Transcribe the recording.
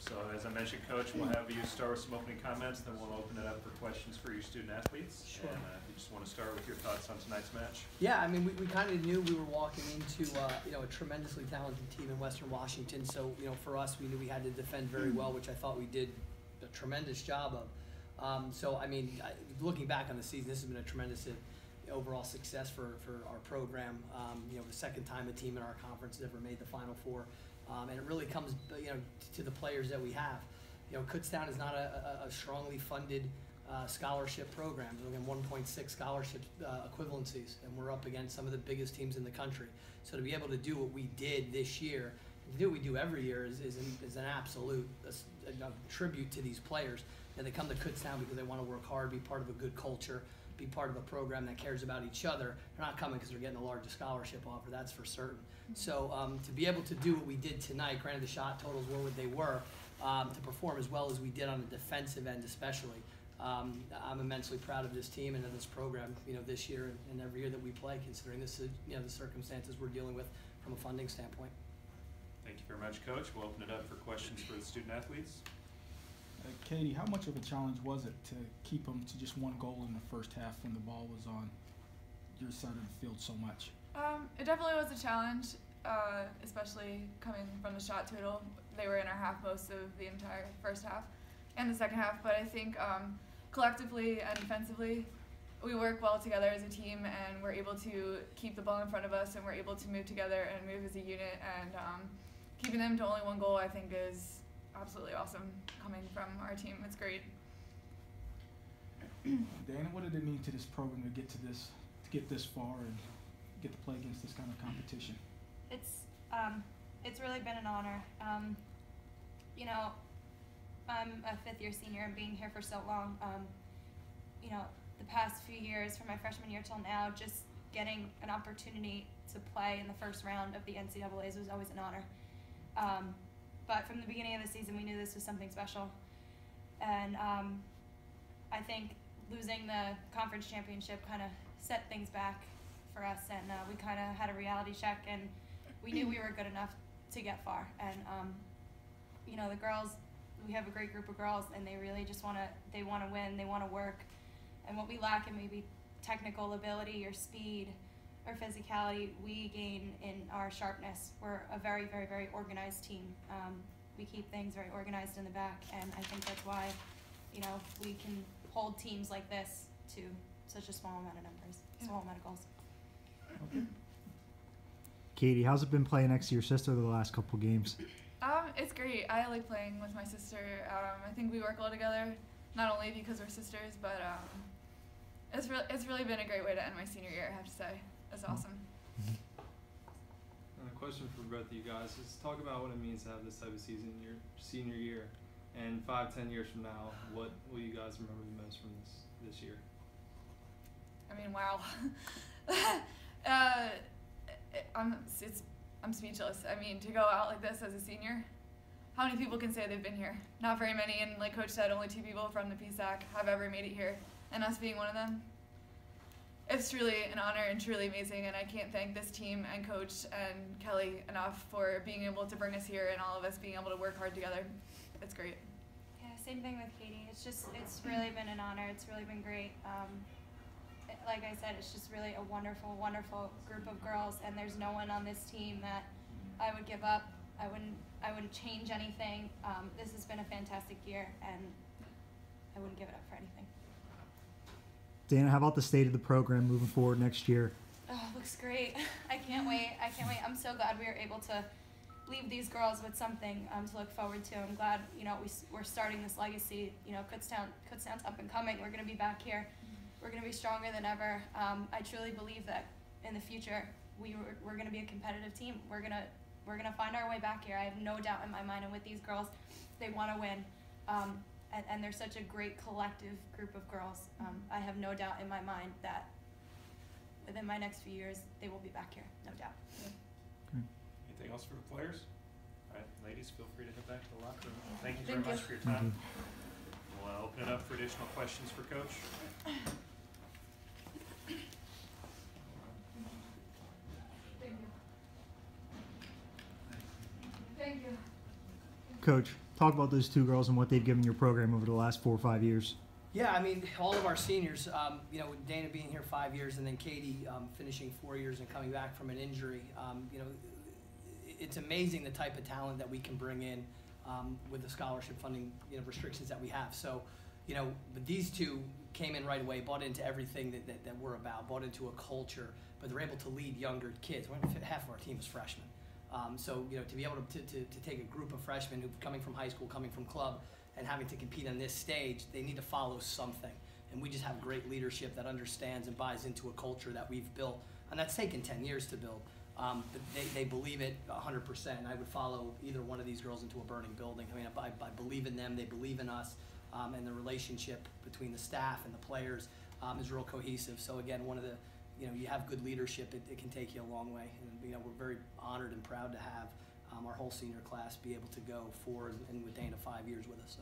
So as I mentioned, Coach, we'll have you start with some opening comments, then we'll open it up for questions for your student athletes. Sure. And if you just want to start with your thoughts on tonight's match. Yeah, I mean, we kind of knew we were walking into a tremendously talented team in Western Washington. So for us, we knew we had to defend very well, which I thought we did a tremendous job of. So I mean, looking back on the season, this has been a tremendous overall success for our program. The second time a team in our conference has ever made the Final Four. And it really comes, to the players that we have. Kutztown is not a strongly funded scholarship program. We're getting 1.6 scholarship equivalencies, and we're up against some of the biggest teams in the country. So to be able to do what we did this year, to do what we do every year is an absolute tribute to these players. And they come to Kutztown because they want to work hard, be part of a good culture, be part of a program that cares about each other. They're not coming because they're getting the largest scholarship offer, that's for certain. So to be able to do what we did tonight, granted the shot totals were what they were, to perform as well as we did on the defensive end especially, I'm immensely proud of this team and of this program, this year and every year that we play, considering this, the circumstances we're dealing with from a funding standpoint. Thank you very much, Coach. We'll open it up for questions for the student athletes. Katie, how much of a challenge was it to keep them to just one goal in the first half when the ball was on your side of the field so much? It definitely was a challenge, especially coming from the shot total. They were in our half most of the entire first half and the second half, but I think collectively and defensively, we work well together as a team, and we're able to keep the ball in front of us, and we're able to move together and move as a unit, and keeping them to only one goal I think is absolutely awesome coming from our team. It's great. Dana, what did it mean to this program to get this far and get to play against this kind of competition? It's really been an honor. I'm a fifth-year senior and being here for so long. The past few years, from my freshman year till now, just getting an opportunity to play in the first round of the NCAAs was always an honor. But from the beginning of the season, we knew this was something special. And I think losing the conference championship kind of set things back for us, and we kind of had a reality check, and we knew we were good enough to get far. And the girls, we have a great group of girls, and they really just want to win, they want to work. And what we lack in maybe technical ability or speed or physicality, we gain in our sharpness. We're a very, very, very organized team. We keep things very organized in the back, and I think that's why, we can hold teams like this to such a small amount of numbers, small amount of goals. Okay. Katie, how's it been playing next to your sister the last couple games? It's great. I like playing with my sister. I think we work well together, not only because we're sisters, but it's really been a great way to end my senior year, I have to say. It's awesome. A question for both of you guys is talk about what it means to have this type of season in your senior year, and 5-10 years from now, what will you guys remember the most from this year? I mean, wow. I'm speechless. I mean, to go out like this as a senior, how many people can say they've been here? Not very many, and like Coach said, only 2 people from the PSAC have ever made it here, and us being one of them. It's truly an honor and truly amazing, and I can't thank this team and Coach and Kelly enough for being able to bring us here and all of us being able to work hard together. It's great. Yeah, same thing with Katie. It's really been an honor. It's really been great. Like I said, it's just really a wonderful, wonderful group of girls, and there's no one on this team that I would give up. I wouldn't change anything. This has been a fantastic year, and I wouldn't give it up for anything. Dana, how about the state of the program moving forward next year? Oh, looks great. I can't wait. I'm so glad we were able to leave these girls with something to look forward to. I'm glad, we're starting this legacy. Kutztown's up and coming. We're going to be back here. We're going to be stronger than ever. I truly believe that in the future we're going to be a competitive team. We're going to find our way back here. I have no doubt in my mind. And with these girls, they want to win. And they're such a great collective group of girls. I have no doubt in my mind that within my next few years, they will be back here, no doubt. Anything else for the players? All right, ladies, feel free to head back to the locker room. Thank you very much for your time. We'll open it up for additional questions for Coach. Thank you. Coach, Talk about those two girls and what they've given your program over the last 4 or 5 years. Yeah, I mean, all of our seniors, you know, with Dana being here 5 years and then Katie finishing 4 years and coming back from an injury, you know, it's amazing the type of talent that we can bring in with the scholarship funding, you know, restrictions that we have. So, you know, but these two came in right away, bought into everything that we're about, bought into a culture, but they're able to lead younger kids. Half of our team is freshmen. So, you know, to be able to take a group of freshmen who coming from high school, coming from club, and having to compete on this stage, they need to follow something. And we just have great leadership that understands and buys into a culture that we've built. And that's taken 10 years to build. But they believe it 100%. And I would follow either one of these girls into a burning building. I mean, I believe in them. They believe in us. And the relationship between the staff and the players is real cohesive. So, again, one of the, you know, you have good leadership, it can take you a long way. And, you know, we're very honored and proud to have our whole senior class be able to go 4 and with Dana 5 years with us. So